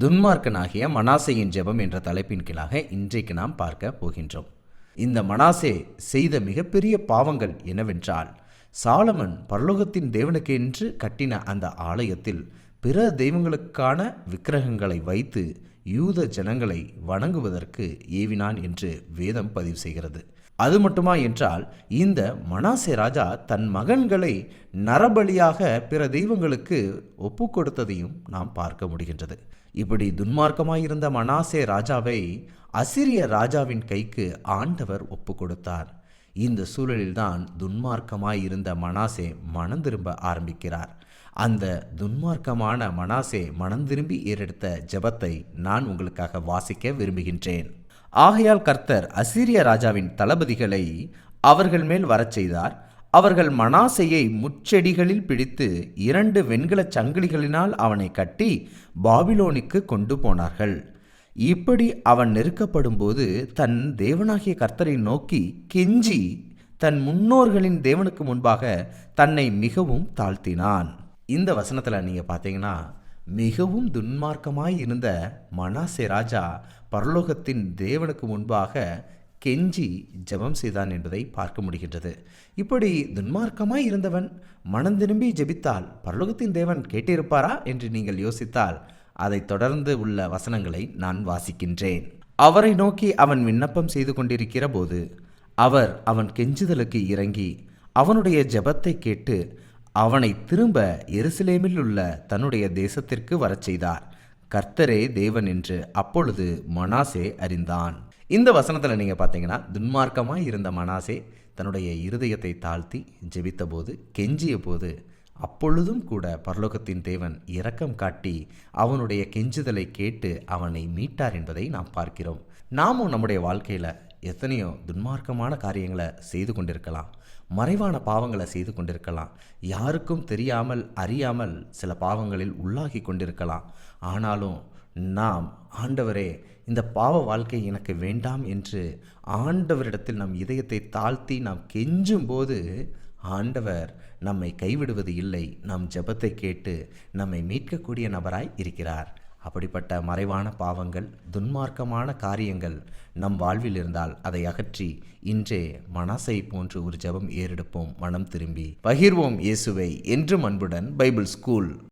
துன்மார்க்கனாகிய மனாசேயின் ஜெபம் என்ற தலைப்பின் கீழாக இன்றைக்கு நாம் பார்க்க போகின்றோம். இந்த மனாசே செய்த மிகப்பெரிய பாவங்கள் என்னவென்றால், சாலமன் பரலோகத்தின் தேவனுக்கு என்று கட்டின அந்த ஆலயத்தில் பிற தெய்வங்களுக்கான விக்கிரகங்களை வைத்து யூத ஜனங்களை வணங்குவதற்கு ஏவினான் என்று வேதம் பதிவு செய்கிறது. அது மட்டுமா என்றால், இந்த மனாசே ராஜா தன் மகன்களை நரபலியாக பிற தெய்வங்களுக்கு ஒப்பு கொடுத்ததையும் நாம் பார்க்க முடிகின்றது. இப்படி துன்மார்க்கமாயிருந்த மனாசே ராஜாவை அசிரிய ராஜாவின் கைக்கு ஆண்டவர் ஒப்பு கொடுத்தார். இந்த சூழலில்தான் துன்மார்க்கமாயிருந்த மனாசே மனம் திரும்ப ஆரம்பிக்கிறார். அந்த துன்மார்க்கமான மனாசே மனம் திரும்பி ஏறெடுத்த ஜெபத்தை நான் உங்களுக்காக வாசிக்க விரும்புகின்றேன். ஆகையால் கர்த்தர் அசீரிய ராஜாவின் தளபதிகளை அவர்கள் மேல் வரச் செய்தார். அவர்கள் மனாசேயை முச்செடிகளில் பிடித்து 2 வெண்கலச் சங்கிலிகளினால் அவனை கட்டி பாபிலோனுக்கு கொண்டு போனார்கள். இப்படி அவன் நெருக்கப்படும் போது தன் தேவனாகிய கர்த்தரை நோக்கி கெஞ்சி தன் முன்னோர்களின் தேவனுக்கு முன்பாக தன்னை மிகவும் தாழ்த்தினான். இந்த வசனத்தில் நீங்கள் பார்த்தீங்கன்னா, மிகவும் துன்மார்க்கமாய் இருந்த மனாசே ராஜா பரலோகத்தின் தேவனுக்கு முன்பாக கெஞ்சி ஜெபம் செய்தான் என்பதை பார்க்க முடிகின்றது. இப்படி துன்மார்க்கமாய் இருந்தவன் மனம் திரும்பி ஜெபித்தால் பரலோகத்தின் தேவன் கேட்டிருப்பாரா என்று நீங்கள் யோசித்தால், அதை தொடர்ந்து உள்ள வசனங்களை நான் வாசிக்கின்றேன். அவரை நோக்கி அவன் விண்ணப்பம் செய்து கொண்டிருக்கிற போது அவர் அவன் கெஞ்சுதலுக்கு இறங்கி அவனுடைய ஜெபத்தை கேட்டு அவனை திரும்ப எருசலேமில் உள்ள தன்னுடைய தேசத்திற்கு வரச் செய்தார். கர்த்தரே தேவன் என்று அப்பொழுது மனாசே அறிந்தான். இந்த வசனத்தில் நீங்கள் பார்த்தீங்கன்னா, துன்மார்க்கமாய் இருந்த மனாசே தன்னுடைய இருதயத்தை தாழ்த்தி ஜெபித்த போது, கெஞ்சிய போது, அப்பொழுதும் கூட பரலோகத்தின் தேவன் இரக்கம் காட்டி அவனுடைய கெஞ்சுதலை கேட்டு அவனை மீட்டார் என்பதை நாம் பார்க்கிறோம். நாமும் நம்முடைய வாழ்க்கையில் எத்தனையோ துன்மார்க்கமான காரியங்களை செய்து கொண்டிருக்கலாம், மறைவான பாவங்களை செய்து கொண்டிருக்கலாம், யாருக்கும் தெரியாமல் அறியாமல் சில பாவங்களில் உள்ளாகி கொண்டிருக்கலாம். ஆனாலும் நாம் ஆண்டவரே, இந்த பாவ வாழ்க்கை எனக்கு வேண்டாம் என்று ஆண்டவரிடத்தில் நம் இதயத்தை தாழ்த்தி நாம் கெஞ்சும் போது ஆண்டவர் நம்மை கைவிடுவது இல்லை. நம் ஜெபத்தை கேட்டு நம்மை மீட்கக்கூடிய நபராய் இருக்கிறார். அப்படிப்பட்ட மறைவான பாவங்கள், துன்மார்க்கமான காரியங்கள் நம் வாழ்வில் இருந்தால் அதை அகற்றி இன்றே மனாசை போன்று ஒரு ஜெபம் ஏறெடுப்போம். மனம் திரும்பி பகிர்வோம் இயேசுவை. என்றும் அன்புடன் பைபிள் ஸ்கூல்.